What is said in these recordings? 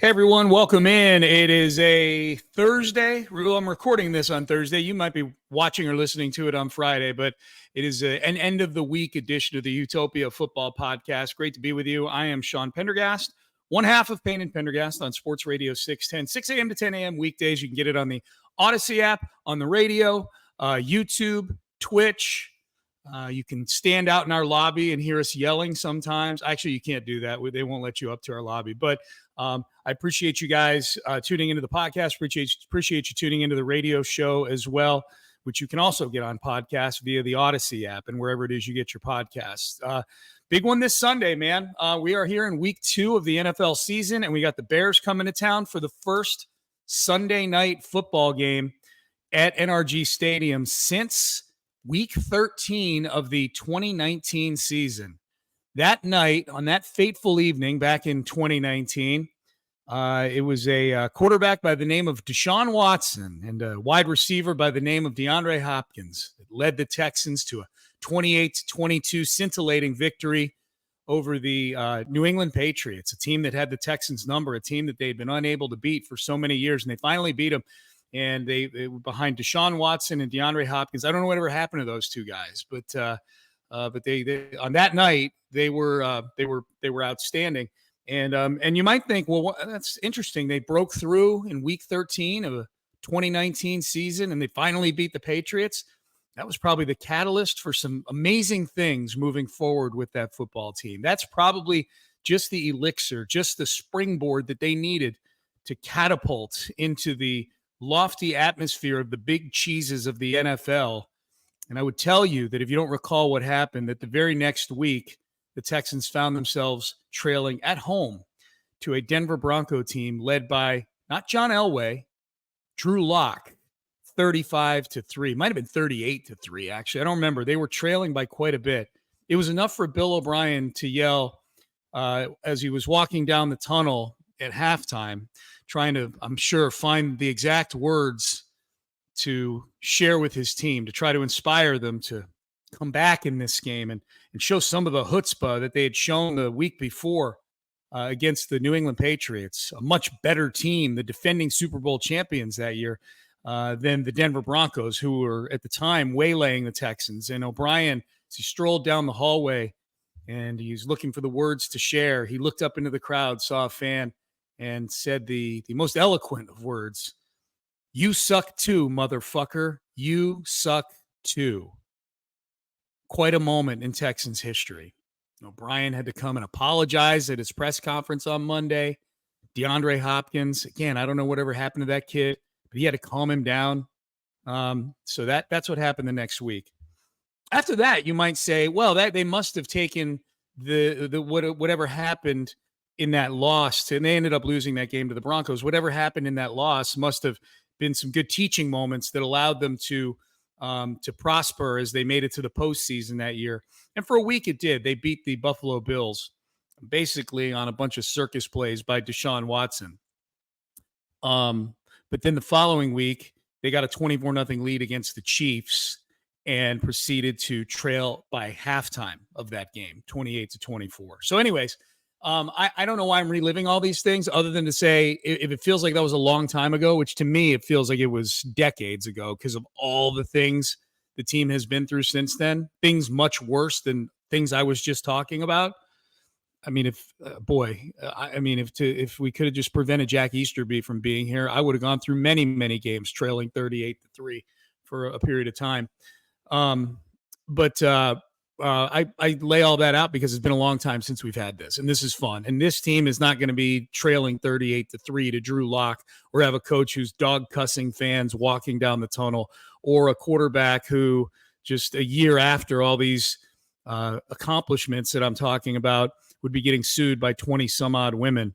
Hey everyone, welcome in. It is a Thursday. I'm recording this on Thursday. You might be watching or listening to it on Friday, but it is an end of the week edition of the Utopia Football Podcast. Great to be with you. I am Sean Pendergast, one half of Payne and Pendergast on Sports Radio 610, 6 a.m. to 10 a.m. weekdays. You can get it on the Odyssey app, on the radio, YouTube, Twitch. You can stand out in our lobby and hear us yelling sometimes. Actually, you can't do that. They won't let you up to our lobby. But I appreciate you guys tuning into the podcast. Appreciate you tuning into the radio show as well, which you can also get on podcast via the Odyssey app and wherever it is you get your podcasts. Big one this Sunday, man. We are here in week 2 of the NFL season, and we got the Bears coming to town for the first Sunday night football game at NRG Stadium since week 13 of the 2019 season. That night, on that fateful evening back in 2019, it was a quarterback by the name of Deshaun Watson and a wide receiver by the name of DeAndre Hopkins that led the Texans to a 28-22 scintillating victory over the New England Patriots, a team that had the Texans' number, a team that they'd been unable to beat for so many years, and they finally beat them. And they were behind Deshaun Watson and DeAndre Hopkins. I don't know whatever happened to those two guys, but they on that night they were outstanding. And you might think, well, that's interesting. They broke through in week 13 of a 2019 season, and they finally beat the Patriots. That was probably the catalyst for some amazing things moving forward with that football team. That's probably just the elixir, just the springboard that they needed to catapult into the lofty atmosphere of the big cheeses of the NFL. And I would tell you that if you don't recall what happened, that the very next week, the Texans found themselves trailing at home to a Denver Bronco team led by not John Elway, Drew Lock, 35-3. Might have been 38-3, actually. I don't remember. They were trailing by quite a bit. It was enough for Bill O'Brien to yell as he was walking down the tunnel at halftime, trying to, I'm sure, find the exact words to share with his team, to try to inspire them to come back in this game and show some of the chutzpah that they had shown the week before against the New England Patriots, a much better team, the defending Super Bowl champions that year, than the Denver Broncos, who were at the time waylaying the Texans. And O'Brien, as he strolled down the hallway and he's looking for the words to share, he looked up into the crowd, saw a fan, and said the most eloquent of words, "You suck too, motherfucker. You suck too." Quite a moment in Texans history. O'Brien had to come and apologize at his press conference on Monday. DeAndre Hopkins, again, I don't know whatever happened to that kid, but he had to calm him down. So that's what happened the next week. After that, you might say, well, that they must have taken the whatever happened in that loss, and they ended up losing that game to the Broncos. Whatever happened in that loss must have been some good teaching moments that allowed them to prosper as they made it to the postseason that year. And for a week it did. They beat the Buffalo Bills basically on a bunch of circus plays by Deshaun Watson. But then the following week, they got a 24-0 lead against the Chiefs and proceeded to trail by halftime of that game, 28-24. So anyways, I don't know why I'm reliving all these things other than to say if it feels like that was a long time ago, which to me, it feels like it was decades ago because of all the things the team has been through since then, things much worse than things I was just talking about. I mean, if we could have just prevented Jack Easterby from being here, I would have gone through many, many games trailing 38-3 for a period of time. But I lay all that out because it's been a long time since we've had this, and this is fun. And this team is not going to be trailing 38-3 to Drew Lock, or have a coach who's dog cussing fans walking down the tunnel, or a quarterback who just a year after all these accomplishments that I'm talking about would be getting sued by 20 some odd women,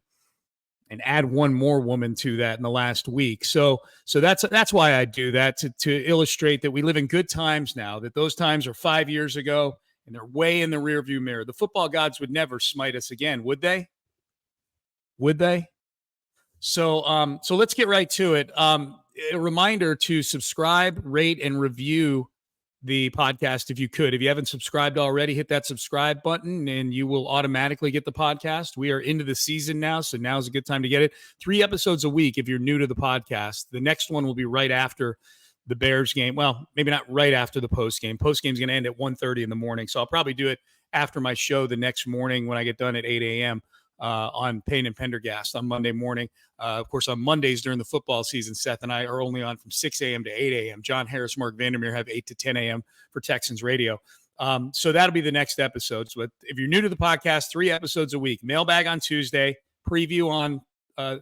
and add one more woman to that in the last week. So that's why I do that, to illustrate that we live in good times now, that those times are 5 years ago and they're way in the rearview mirror. The football gods would never smite us again, would they? Would they? So let's get right to it. A reminder to subscribe, rate, and review the podcast if you could. If you haven't subscribed already, hit that subscribe button and you will automatically get the podcast. We are into the season now, so now's a good time to get it. 3 episodes a week if you're new to the podcast. The next one will be right after the Bears game. Well, maybe not right after the post game. Post game is going to end at 1:30 in the morning, so I'll probably do it after my show the next morning when I get done at 8 a.m. On Payne and Pendergast on Monday morning. Of course, on Mondays during the football season, Seth and I are only on from 6 a.m. to 8 a.m. John Harris, Mark Vandermeer have 8 to 10 a.m. for Texans radio. So that'll be the next episodes. But if you're new to the podcast, 3 episodes a week. Mailbag on Tuesday, preview on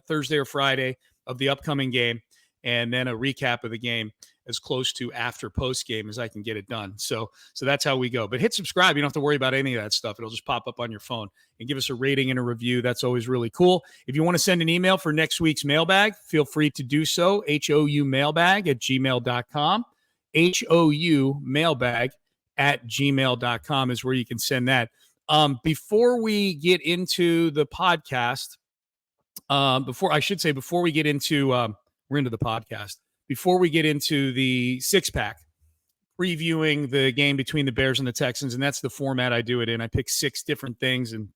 Thursday or Friday of the upcoming game, and then a recap of the game as close to after post game as I can get it done. So that's how we go. But hit subscribe. You don't have to worry about any of that stuff. It'll just pop up on your phone, and give us a rating and a review. That's always really cool. If you want to send an email for next week's mailbag, feel free to do so. houmailbag@gmail.com. houmailbag@gmail.com is where you can send that. Before we get into the podcast, before we get into we're into the podcast. Before we get into the six-pack, previewing the game between the Bears and the Texans, and that's the format I do it in. I pick 6 different things and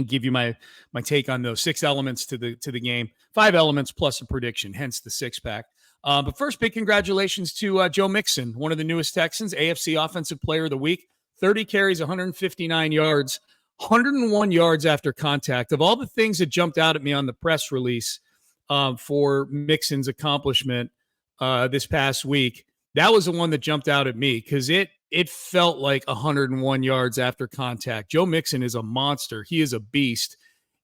give you my take on those 6 elements to the game, 5 elements plus a prediction, hence the six-pack. But first, big congratulations to Joe Mixon, one of the newest Texans, AFC Offensive Player of the Week, 30 carries, 159 yards, 101 yards after contact. Of all the things that jumped out at me on the press release for Mixon's accomplishment this past week, that was the one that jumped out at me because it felt like 101 yards after contact. Joe Mixon is a monster. He is a beast,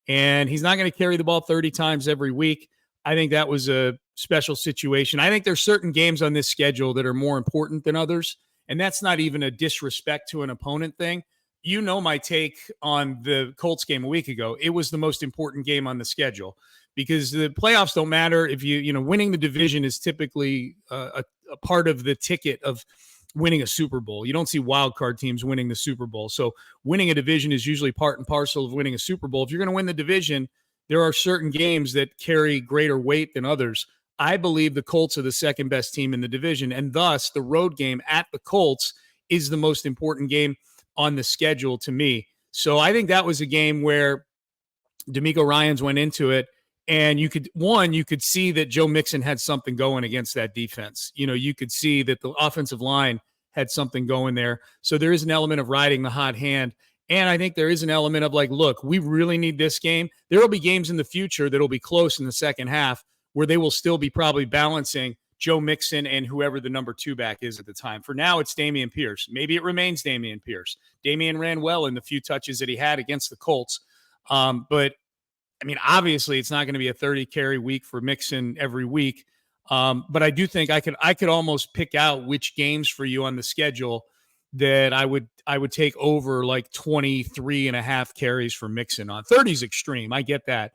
and he's not going to carry the ball 30 times every week. I think that was a special situation. I think there's certain games on this schedule that are more important than others, and that's not even a disrespect to an opponent thing. You know my take on the Colts game a week ago. It was the most important game on the schedule because the playoffs don't matter if winning the division is typically a part of the ticket of winning a Super Bowl. You don't see wild card teams winning the Super Bowl. So winning a division is usually part and parcel of winning a Super Bowl. If you're going to win the division, there are certain games that carry greater weight than others. I believe the Colts are the second best team in the division, and thus the road game at the Colts is the most important game on the schedule to me. So I think that was a game where D'Amico Ryans went into it, and you could see that Joe Mixon had something going against that defense. You could see that the offensive line had something going there. So there is an element of riding the hot hand. And I think there is an element of like, look, we really need this game. There will be games in the future that will be close in the second half where they will still be probably balancing Joe Mixon and whoever the number 2 back is at the time. For now, it's Dameon Pierce. Maybe it remains Dameon Pierce. Dameon ran well in the few touches that he had against the Colts. But I mean, obviously, it's not going to be a 30-carry week for Mixon every week. But I do think I could almost pick out which games for you on the schedule that I would take over like 23 and a half carries for Mixon on. 30 is extreme. I get that.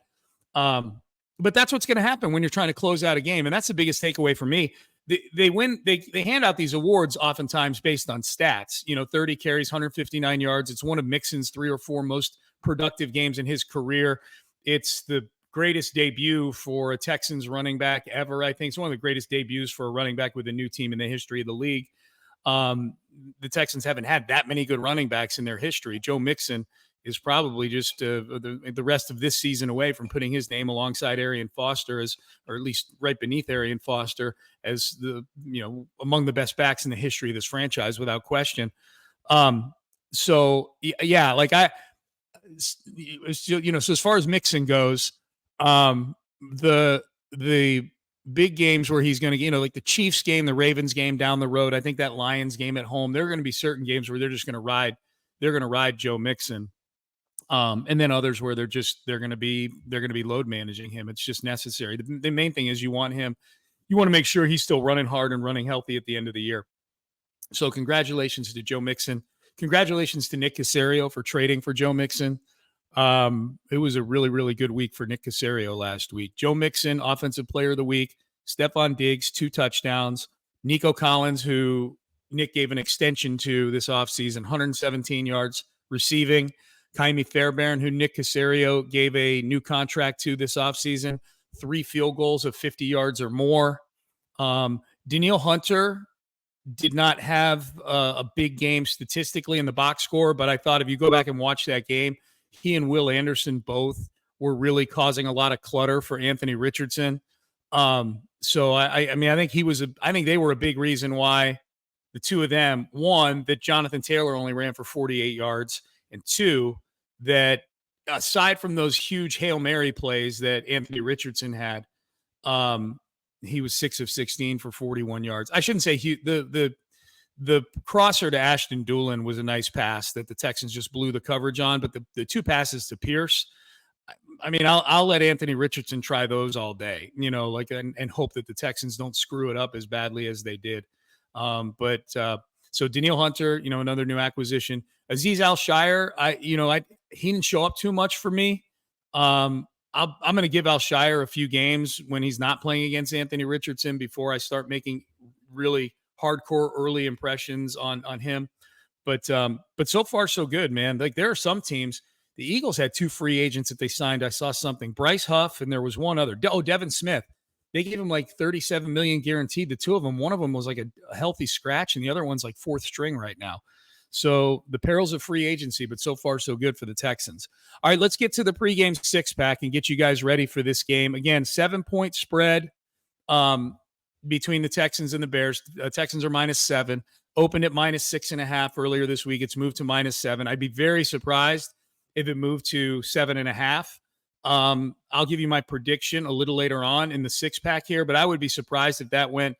But that's what's going to happen when you're trying to close out a game. And that's the biggest takeaway for me. They hand out these awards oftentimes based on stats, 30 carries, 159 yards. It's one of Mixon's 3 or 4 most productive games in his career. It's the greatest debut for a Texans running back ever. I think it's one of the greatest debuts for a running back with a new team in the history of the league. The Texans haven't had that many good running backs in their history. Joe Mixon is probably just the rest of this season away from putting his name alongside Arian Foster or at least right beneath Arian Foster as among the best backs in the history of this franchise without question. So as far as Mixon goes, the big games where he's going to, like the Chiefs game, the Ravens game down the road, I think that Lions game at home, there are going to be certain games where they're just going to ride. They're going to ride Joe Mixon. And then others where they're going to be load managing him. It's just necessary. The main thing is you want to make sure he's still running hard and running healthy at the end of the year. So congratulations to Joe Mixon. Congratulations to Nick Caserio for trading for Joe Mixon. It was a really, really good week for Nick Caserio last week. Joe Mixon, Offensive Player of the Week. Stephon Diggs, 2 touchdowns. Nico Collins, who Nick gave an extension to this offseason, 117 yards receiving. Kaimi Fairbairn, who Nick Caserio gave a new contract to this offseason, 3 field goals of 50 yards or more. Danielle Hunter did not have a big game statistically in the box score, but I thought if you go back and watch that game, he and Will Anderson both were really causing a lot of clutter for Anthony Richardson. So I mean, I think they were a big reason why the two of them, one, that Jonathan Taylor only ran for 48 yards, and two, that aside from those huge Hail Mary plays that Anthony Richardson had, he was 6 of 16 for 41 yards. I shouldn't say the crosser to Ashton Doolin was a nice pass that the Texans just blew the coverage on, but the two passes to Pierce, I mean, I'll let Anthony Richardson try those all day, and hope that the Texans don't screw it up as badly as they did. So Danielle Hunter, another new acquisition. Azeez Al-Shire, he didn't show up too much for me. I'm going to give Al-Shire a few games when he's not playing against Anthony Richardson before I start making really hardcore early impressions on him. But so far so good, man. Like, there are some teams. The Eagles had 2 free agents that they signed. I saw something. Bryce Huff, and there was one other. Devin Smith. They gave him like $37 million guaranteed. The two of them, one of them was like a healthy scratch, and the other one's like 4th string right now. So the perils of free agency, but so far so good for the Texans. All right, let's get to the pregame 6-pack and get you guys ready for this game. Again, 7-point spread between the Texans and the Bears. Texans are -7. Opened at -6.5 earlier this week. It's moved to -7. I'd be very surprised if it moved to 7.5. I'll give you my prediction a little later on in the 6-pack here, but I would be surprised if that went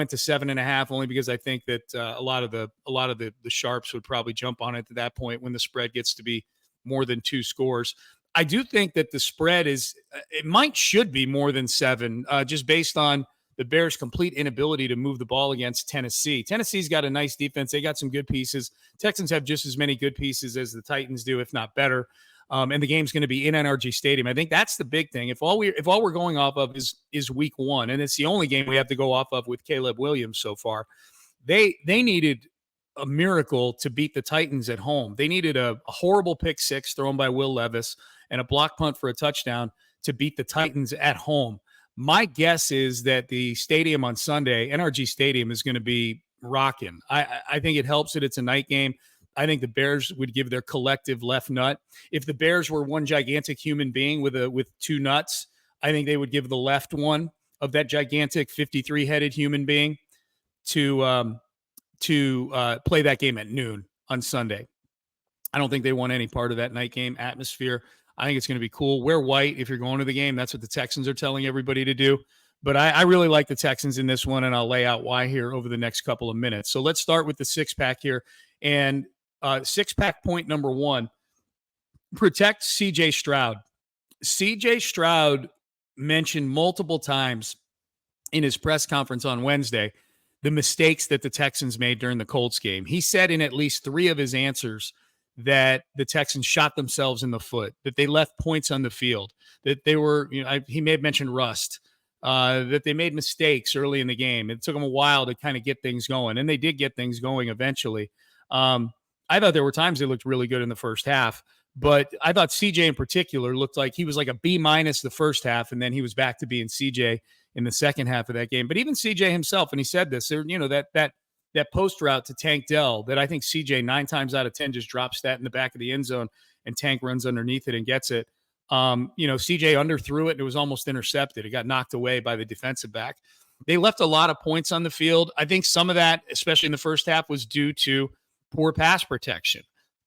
to 7.5, only because I think that a lot of the sharps would probably jump on it at that point when the spread gets to be more than 2 scores. I do think that the spread should be more than 7, just based on the Bears' complete inability to move the ball against Tennessee. Tennessee's got a nice defense. They got some good pieces. Texans have just as many good pieces as the Titans do, if not better. And the game's going to be in NRG Stadium. I think that's the big thing. If all we're going off of is week 1, and it's the only game we have to go off of with Caleb Williams so far, they needed a miracle to beat the Titans at home. They needed a horrible pick 6 thrown by Will Levis and a block punt for a touchdown to beat the Titans at home. My guess is that the stadium on Sunday, NRG Stadium, is going to be rocking. I think it helps that it's a night game. I think the Bears would give their collective left nut. If the Bears were one gigantic human being with 2 nuts, I think they would give the left one of that gigantic 53-headed human being to play that game at noon on Sunday. I don't think they want any part of that night game atmosphere. I think it's going to be cool. Wear white if you're going to the game. That's what the Texans are telling everybody to do. But I really like the Texans in this one, and I'll lay out why here over the next couple of minutes. So let's start with the 6-pack here. And 6-pack point number 1, protect C.J. Stroud. C.J. Stroud mentioned multiple times in his press conference on Wednesday the mistakes that the Texans made during the Colts game. He said in at least 3 of his answers that the Texans shot themselves in the foot, that they left points on the field, that they were, he may have mentioned rust, that they made mistakes early in the game. It took them a while to kind of get things going, and they did get things going eventually. I thought there were times they looked really good in the first half, but I thought CJ in particular looked like he was like a B- the first half, and then he was back to being CJ in the second half of that game. But even CJ himself, and he said this, that post route to Tank Dell that I think CJ 9 times out of 10 just drops that in the back of the end zone, and Tank runs underneath it and gets it. CJ underthrew it and it was almost intercepted. It got knocked away by the defensive back. They left a lot of points on the field. I think some of that, especially in the first half, was due to poor pass protection.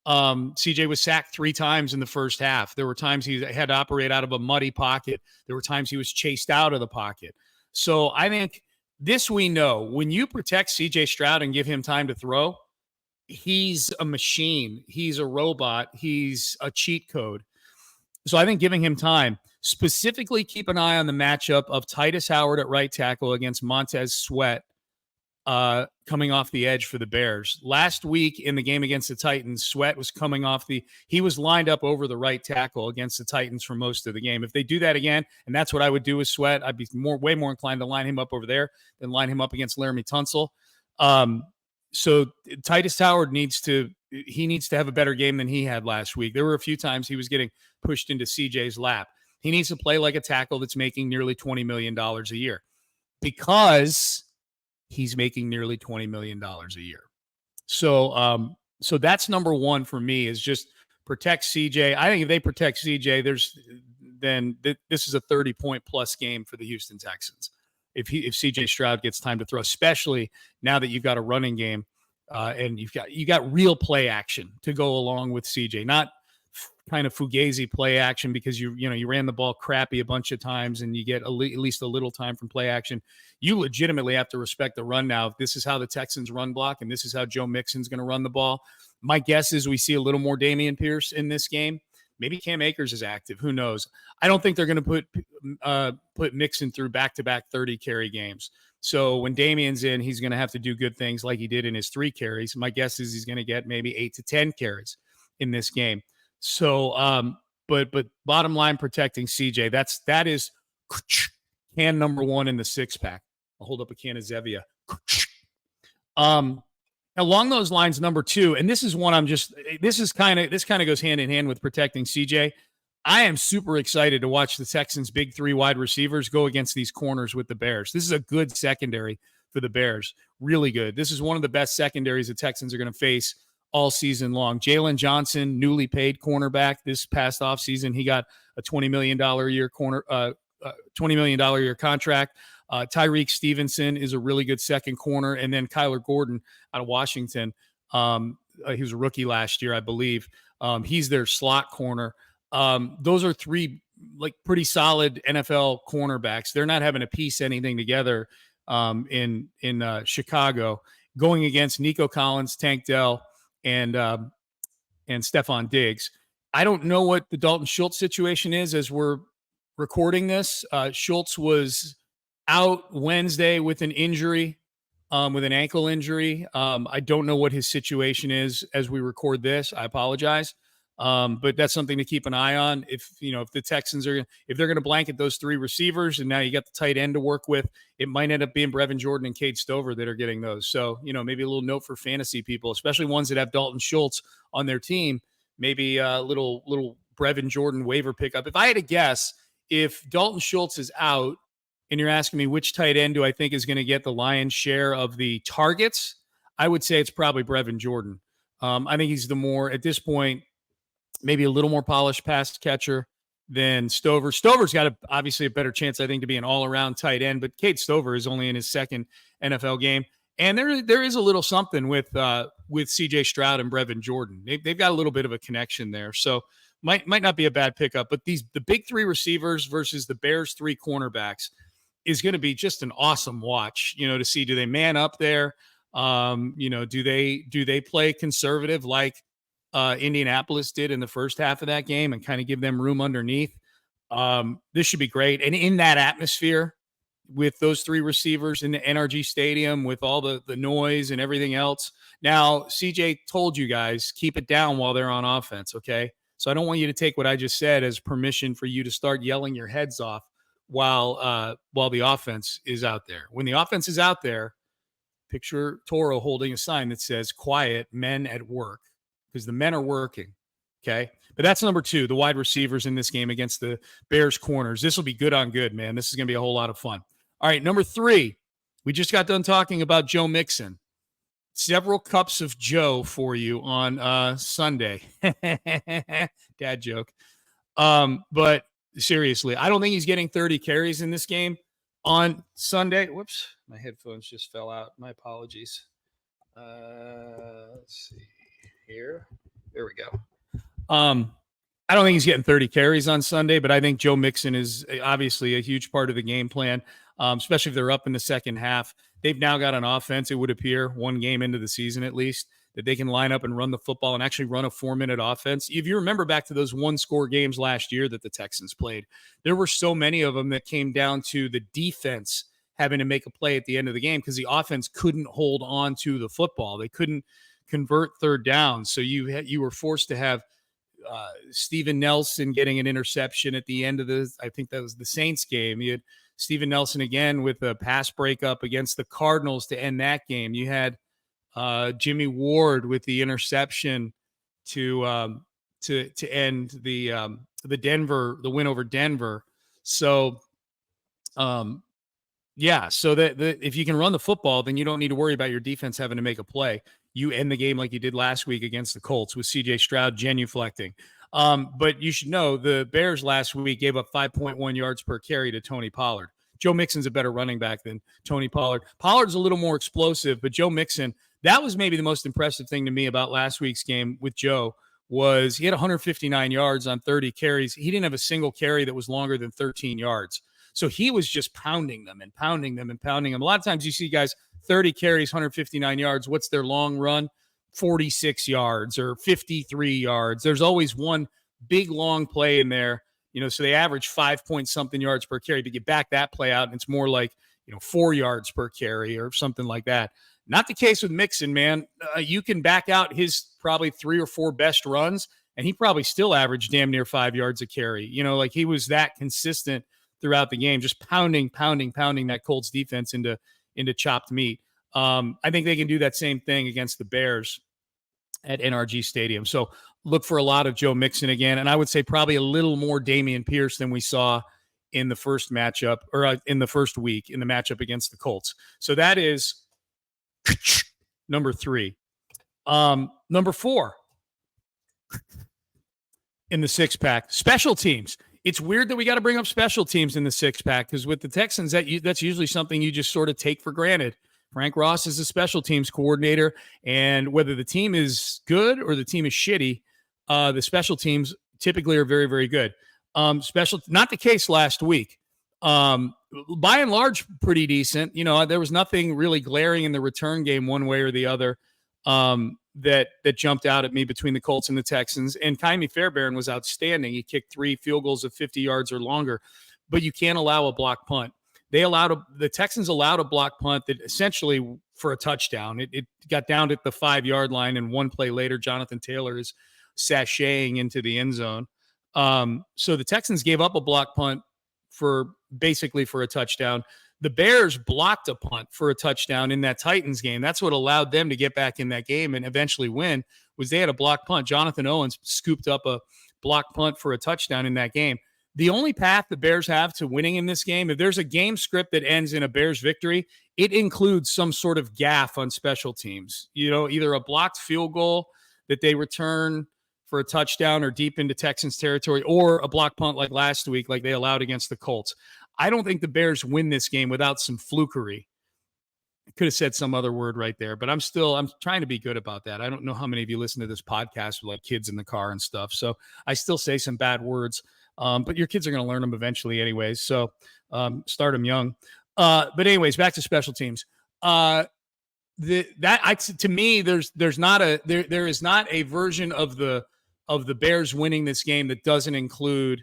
CJ was sacked 3 times in the first half. There were times he had to operate out of a muddy pocket. There were times he was chased out of the pocket. So I think this, we know, when you protect CJ Stroud and give him time to throw, he's a machine. He's a robot. He's a cheat code. So I think giving him time, specifically keep an eye on the matchup of Titus Howard at right tackle against Montez Sweat coming off the edge for the Bears. Last week in the game against the Titans, Sweat was coming off he was lined up over the right tackle against the Titans for most of the game. If they do that again, and that's what I would do with Sweat, I'd be way more inclined to line him up over there than line him up against Laramie Tunsil. So Titus Howard needs to have a better game than he had last week. There were a few times he was getting pushed into CJ's lap. He needs to play like a tackle that's making nearly $20 million a year, because he's making nearly $20 million a year. So so that's number one for me, is just protect CJ. I think if they protect CJ, this is a 30-point plus game for the Houston Texans. If CJ Stroud gets time to throw, especially now that you've got a running game, and you got real play action to go along with CJ, not kind of fugazi play action because you ran the ball crappy a bunch of times and you get at least a little time from play action. You legitimately have to respect the run now. If this is how the Texans run block and this is how Joe Mixon's going to run the ball, my guess is we see a little more Dameon Pierce in this game. Maybe Cam Akers is active. Who knows? I don't think they're going to put Mixon through back-to-back 30-carry games. So when Dameon's in, he's going to have to do good things like he did in his 3 carries. My guess is he's going to get maybe 8 to 10 carries in this game. So, but bottom line, protecting CJ, that is can number 1 in the 6-pack. I'll hold up a can of Zevia. Along those lines, number 2, and this is one this kind of goes hand in hand with protecting CJ. I am super excited to watch the Texans' big 3 wide receivers go against these corners with the Bears. This is a good secondary for the Bears. Really good. This is one of the best secondaries the Texans are going to face all season long. Jalen Johnson, newly paid cornerback this past offseason. He got a $20 million a year $20 million a year contract. Tyreek Stevenson is a really good second corner. And then Kyler Gordon out of Washington. He was a rookie last year, I believe. He's their slot corner. Those are 3 pretty solid NFL cornerbacks. They're not having to piece anything together in Chicago, going against Nico Collins, Tank Dell, and Stephon Diggs. I don't know what the Dalton Schultz situation is as we're recording this. Schultz was out Wednesday with an injury, with an ankle injury. I don't know what his situation is as we record this. I apologize. But that's something to keep an eye on. If the Texans if they're going to blanket those 3 receivers and now you got the tight end to work with, it might end up being Brevin Jordan and Cade Stover that are getting those. So, maybe a little note for fantasy people, especially ones that have Dalton Schultz on their team, maybe a little Brevin Jordan waiver pickup. If I had to guess, if Dalton Schultz is out and you're asking me which tight end do I think is going to get the lion's share of the targets, I would say it's probably Brevin Jordan. I think he's at this point, maybe a little more polished pass catcher than Stover. Stover's got obviously a better chance, I think, to be an all-around tight end, but Cade Stover is only in his 2nd NFL game. And there is a little something with CJ Stroud and Brevin Jordan. They've got a little bit of a connection there. So might not be a bad pickup. But the big 3 receivers versus the Bears 3 cornerbacks is going to be just an awesome watch, to see, do they man up there? Do they play conservative like Indianapolis did in the first half of that game and kind of give them room underneath? This should be great. And in that atmosphere with those 3 receivers in the NRG Stadium with all the noise and everything else. Now, CJ told you guys, keep it down while they're on offense, okay? So I don't want you to take what I just said as permission for you to start yelling your heads off while the offense is out there. When the offense is out there, picture Toro holding a sign that says, "Quiet, men at work," because the men are working, okay? But that's number 2, the wide receivers in this game against the Bears corners. This will be good on good, man. This is going to be a whole lot of fun. All right, number 3, we just got done talking about Joe Mixon. Several cups of Joe for you on Sunday. Dad joke. But seriously, I don't think he's getting 30 carries in this game on Sunday. Whoops, my headphones just fell out. My apologies. Let's see here. There we go. I don't think he's getting 30 carries on Sunday, but I think Joe Mixon is obviously a huge part of the game plan, especially if they're up in the second half. They've now got an offense, it would appear, 1 game into the season at least, that they can line up and run the football and actually run a 4-minute offense. If you remember back to those 1-score games last year that the Texans played, there were so many of them that came down to the defense having to make a play at the end of the game because the offense couldn't hold on to the football. They couldn't convert third down. So you were forced to have Steven Nelson getting an interception at the end of I think that was the Saints game. You had Steven Nelson again with a pass breakup against the Cardinals to end that game. You had Jimmy Ward with the interception to end the win over Denver. So Yeah, so that if you can run the football, then you don't need to worry about your defense having to make a play. You end the game like you did last week against the Colts with C.J. Stroud genuflecting. But you should know the Bears last week gave up 5.1 yards per carry to Tony Pollard. Joe Mixon's a better running back than Tony Pollard. Pollard's a little more explosive, but Joe Mixon, that was maybe the most impressive thing to me about last week's game with Joe was he had 159 yards on 30 carries. He didn't have a single carry that was longer than 13 yards. So he was just pounding them and pounding them and pounding them. A lot of times you see guys 30 carries, 159 yards. What's their long run? 46 yards or 53 yards. There's always one big long play in there, so they average 5 point something yards per carry, but you back that play out and it's more like, 4 yards per carry or something like that. Not the case with Mixon, man. You can back out his probably 3 or 4 best runs and he probably still averaged damn near 5 yards a carry. Like he was that consistent throughout the game, just pounding that Colts defense into chopped meat. I think they can do that same thing against the Bears at NRG Stadium. So look for a lot of Joe Mixon again, and I would say probably a little more Dameon Pierce than we saw in the first matchup or in the first week in the matchup against the Colts. So that is number 3. Number 4 in the 6-pack, special teams. It's weird that we got to bring up special teams in the 6-pack because with the Texans, that's usually something you just sort of take for granted. Frank Ross is a special teams coordinator, and whether the team is good or the team is shitty, the special teams typically are very, very good. Not the case last week. By and large, pretty decent. There was nothing really glaring in the return game one way or the other. That jumped out at me between the Colts and the Texans. And Kaimi Fairbairn was outstanding. He kicked 3 field goals of 50 yards or longer, but you can't allow a block punt. The Texans allowed a block punt that essentially for a touchdown. It got down at the 5-yard line, and one play later, Jonathan Taylor is sashaying into the end zone. So the Texans gave up a block punt for a touchdown. The Bears blocked a punt for a touchdown in that Titans game. That's what allowed them to get back in that game and eventually win, was they had a block punt. Jonathan Owens scooped up a block punt for a touchdown in that game. The only path the Bears have to winning in this game, if there's a game script that ends in a Bears victory, it includes some sort of gaffe on special teams. Either a blocked field goal that they return for a touchdown or deep into Texans territory, or a block punt like last week, like they allowed against the Colts. I don't think the Bears win this game without some flukery. I could have said some other word right there, but I'm trying to be good about that. I don't know how many of you listen to this podcast with like kids in the car and stuff. So I still say some bad words, but your kids are going to learn them eventually anyways. So start them young. But anyways, back to special teams. To me, there is not a version of the Bears winning this game that doesn't include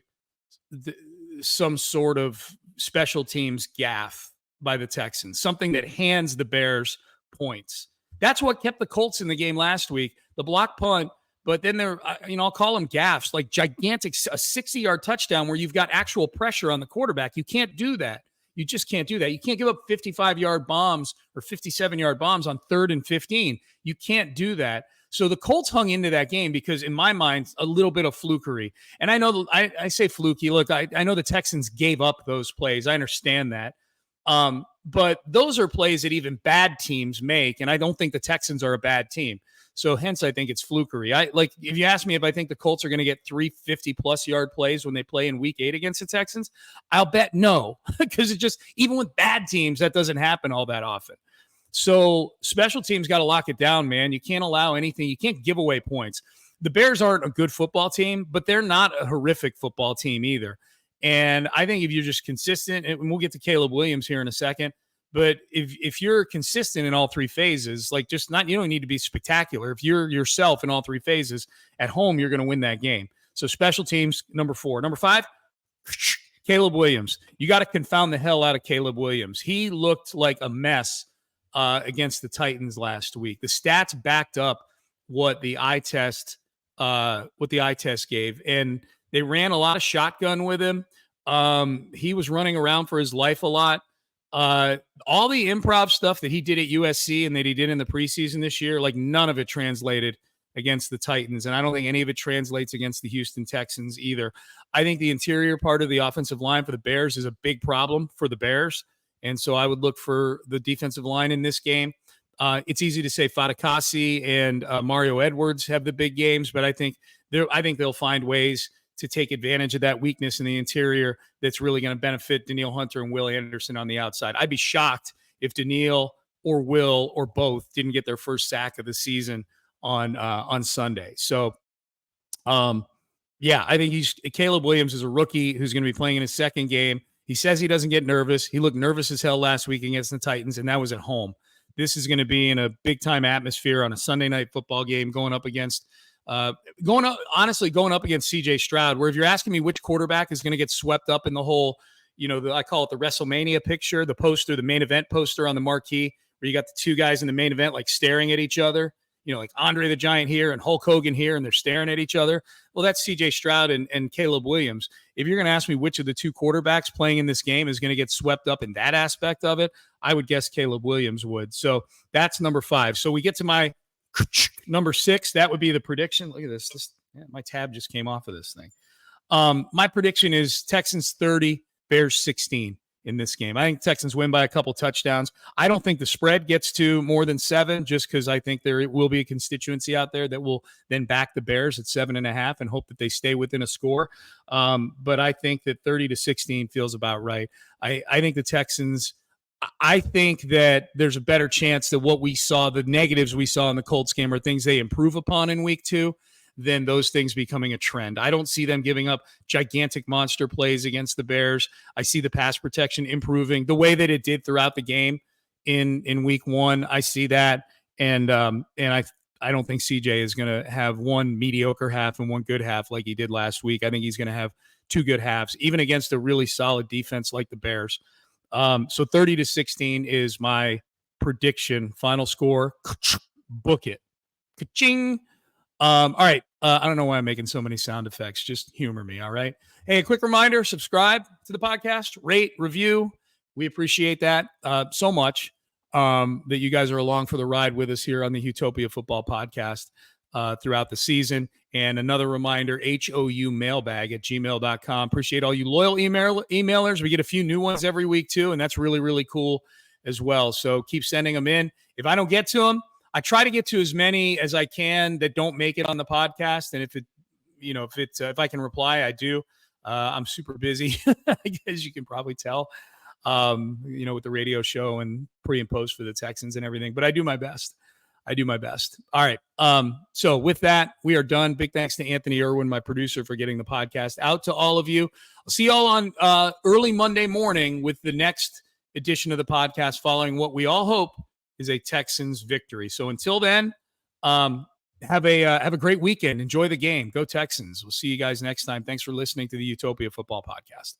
some sort of special teams gaffe by the Texans, something that hands the Bears points. That's what kept the Colts in the game last week, the block punt. But then I'll call them gaffes, like gigantic, a 60-yard touchdown where you've got actual pressure on the quarterback. You can't do that. You just can't do that. You can't give up 55-yard bombs or 57-yard bombs on 3rd and 15. You can't do that. So the Colts hung into that game because, in my mind, a little bit of flukery. And I know I say fluky. Look, I know the Texans gave up those plays. I understand that. But those are plays that even bad teams make, and I don't think the Texans are a bad team. So hence, I think it's flukery. If you ask me if I think the Colts are going to get 350-plus yard plays when they play in Week 8 against the Texans, I'll bet no, because even with bad teams, that doesn't happen all that often. So special teams got to lock it down, man. You can't allow anything. You can't give away points. The Bears aren't a good football team, but they're not a horrific football team either. And I think if you're just consistent, and we'll get to Caleb Williams here in a second, but if you're consistent in all 3 phases, you don't need to be spectacular. If you're yourself in all 3 phases at home, you're going to win that game. So special teams, number 4. Number 5, Caleb Williams. You got to confound the hell out of Caleb Williams. He looked like a mess against the Titans last week. The stats backed up what the eye test gave, and they ran a lot of shotgun with him. He was running around for his life a lot. All the improv stuff that he did at USC and that he did in the preseason this year, none of it translated against the Titans, and I don't think any of it translates against the Houston Texans either. I think the interior part of the offensive line for the Bears is a big problem for the Bears. And so I would look for the defensive line in this game. It's easy to say Fatukasi and Mario Edwards have the big games, but I think they'll find ways to take advantage of that weakness in the interior that's really going to benefit Danielle Hunter and Will Anderson on the outside. I'd be shocked if Danielle or Will or both didn't get their first sack of the season on Sunday. So, I think Caleb Williams is a rookie who's going to be playing in his second game. He says he doesn't get nervous. He looked nervous as hell last week against the Titans, and that was at home. This is going to be in a big-time atmosphere on a Sunday night football game going up against C.J. Stroud, where if you're asking me which quarterback is going to get swept up in the whole, I call it the WrestleMania picture, the poster, the main event poster on the marquee, where you got the two guys in the main event like staring at each other, like Andre the Giant here and Hulk Hogan here, and they're staring at each other. Well, that's C.J. Stroud and Caleb Williams. If you're going to ask me which of the two quarterbacks playing in this game is going to get swept up in that aspect of it, I would guess Caleb Williams would. So that's number 5. So we get to my number 6. That would be the prediction. Look at this. My tab just came off of this thing. My prediction is Texans 30, Bears 16 in this game. I think Texans win by a couple touchdowns. I don't think the spread gets to more than 7, just because I think there will be a constituency out there that will then back the Bears at 7.5 and hope that they stay within a score. But I think that 30-16 feels about right. I think the Texans, I think that there's a better chance that what we saw, the negatives we saw in the Colts game, are things they improve upon in week 2 than those things becoming a trend. I don't see them giving up gigantic monster plays against the Bears. I see the pass protection improving the way that it did throughout the game in week 1. I see that. And I don't think CJ is going to have one mediocre half and one good half like he did last week. I think he's going to have 2 good halves, even against a really solid defense like the Bears. So 30-16 is my prediction. Final score, book it. Ka-ching. All right. I don't know why I'm making so many sound effects. Just humor me. All right. Hey, a quick reminder, subscribe to the podcast, rate, review. We appreciate that so much that you guys are along for the ride with us here on the Utopia Football Podcast throughout the season. And another reminder, houmailbag@gmail.com. Appreciate all you loyal emailers. We get a few new ones every week too, and that's really, really cool as well. So keep sending them in. If I don't get to them, I try to get to as many as I can that don't make it on the podcast. And if I can reply, I do. I'm super busy, as you can probably tell, with the radio show and pre and post for the Texans and everything, but I do my best. All right. So with that, we are done. Big thanks to Anthony Irwin, my producer, for getting the podcast out to all of you. I'll see y'all on early Monday morning with the next edition of the podcast, following what we all hope is a Texans victory. So until then, have a great weekend. Enjoy the game. Go Texans. We'll see you guys next time. Thanks for listening to the Utopia Football Podcast.